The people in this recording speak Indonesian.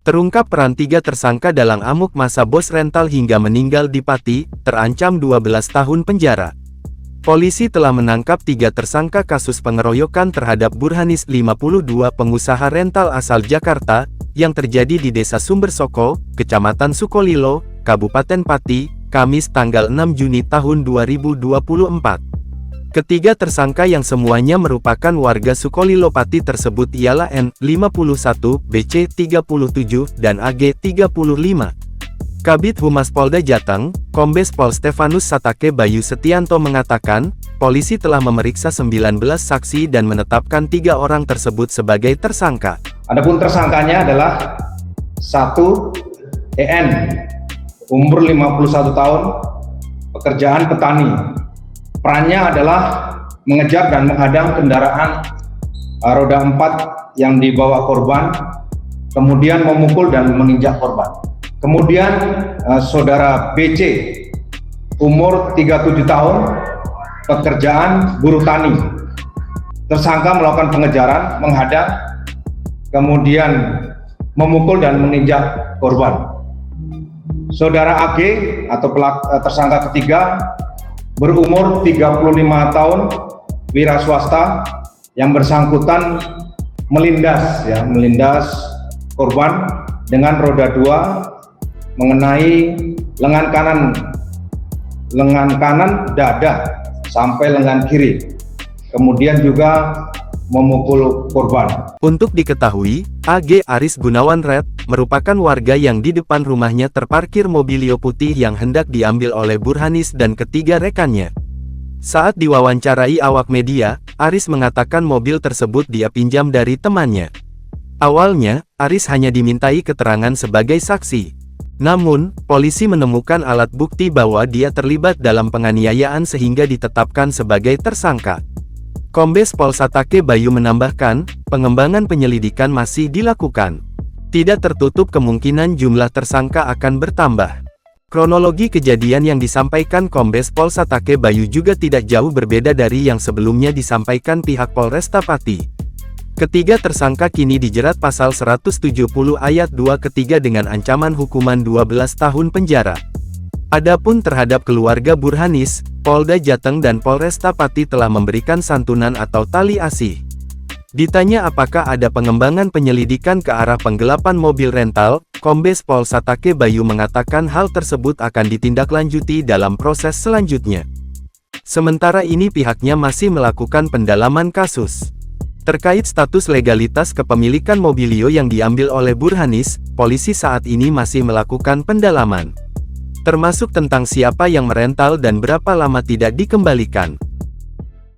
Terungkap peran 3 tersangka dalang amuk masa bos rental hingga meninggal di Pati, terancam 12 tahun penjara. Polisi telah menangkap 3 tersangka kasus pengeroyokan terhadap Burhanis 52 pengusaha rental asal Jakarta, yang terjadi di Desa Sumbersoko, Kecamatan Sukolilo, Kabupaten Pati, Kamis tanggal 6 Juni tahun 2024. Ketiga tersangka yang semuanya merupakan warga Sukolilo Pati tersebut ialah N, 51, BC, 37, dan AG, 35. Kabid Humas Polda Jateng, Kombes Pol Stefanus Satake Bayu Setianto mengatakan, polisi telah memeriksa 19 saksi dan menetapkan 3 orang tersebut sebagai tersangka. Adapun tersangkanya adalah 1. EN, umur 51 tahun, pekerjaan petani. Perannya adalah mengejar dan menghadang kendaraan roda 4 yang dibawa korban, kemudian memukul dan menginjak korban. Kemudian saudara BC, umur 37 tahun, pekerjaan buruh tani. Tersangka melakukan pengejaran, menghadang, kemudian memukul dan menginjak korban. Saudara AG atau tersangka ketiga berumur 35 tahun, wira swasta, yang bersangkutan melindas korban dengan roda 2 mengenai lengan kanan dada sampai lengan kiri, kemudian juga memukul korban. Untuk diketahui, AG Aris Gunawan Red merupakan warga yang di depan rumahnya terparkir mobilio putih yang hendak diambil oleh Burhanis dan ketiga rekannya. Saat diwawancarai awak media, Aris mengatakan mobil tersebut dia pinjam dari temannya. Awalnya, Aris hanya dimintai keterangan sebagai saksi. Namun, polisi menemukan alat bukti bahwa dia terlibat dalam penganiayaan sehingga ditetapkan sebagai tersangka. Kombes Pol Satake Bayu menambahkan, pengembangan penyelidikan masih dilakukan. Tidak tertutup kemungkinan jumlah tersangka akan bertambah. Kronologi kejadian yang disampaikan Kombes Pol Satake Bayu juga tidak jauh berbeda dari yang sebelumnya disampaikan pihak Polresta Pati. Ketiga tersangka kini dijerat pasal 170 ayat 2 ketiga dengan ancaman hukuman 12 tahun penjara. Adapun terhadap keluarga Burhanis, Polda Jateng dan Polresta Pati telah memberikan santunan atau tali asih. Ditanya apakah ada pengembangan penyelidikan ke arah penggelapan mobil rental, Kombes Pol Satake Bayu mengatakan hal tersebut akan ditindaklanjuti dalam proses selanjutnya. Sementara ini pihaknya masih melakukan pendalaman kasus. Terkait status legalitas kepemilikan mobilio yang diambil oleh Burhanis, polisi saat ini masih melakukan pendalaman. Termasuk tentang siapa yang merental dan berapa lama tidak dikembalikan.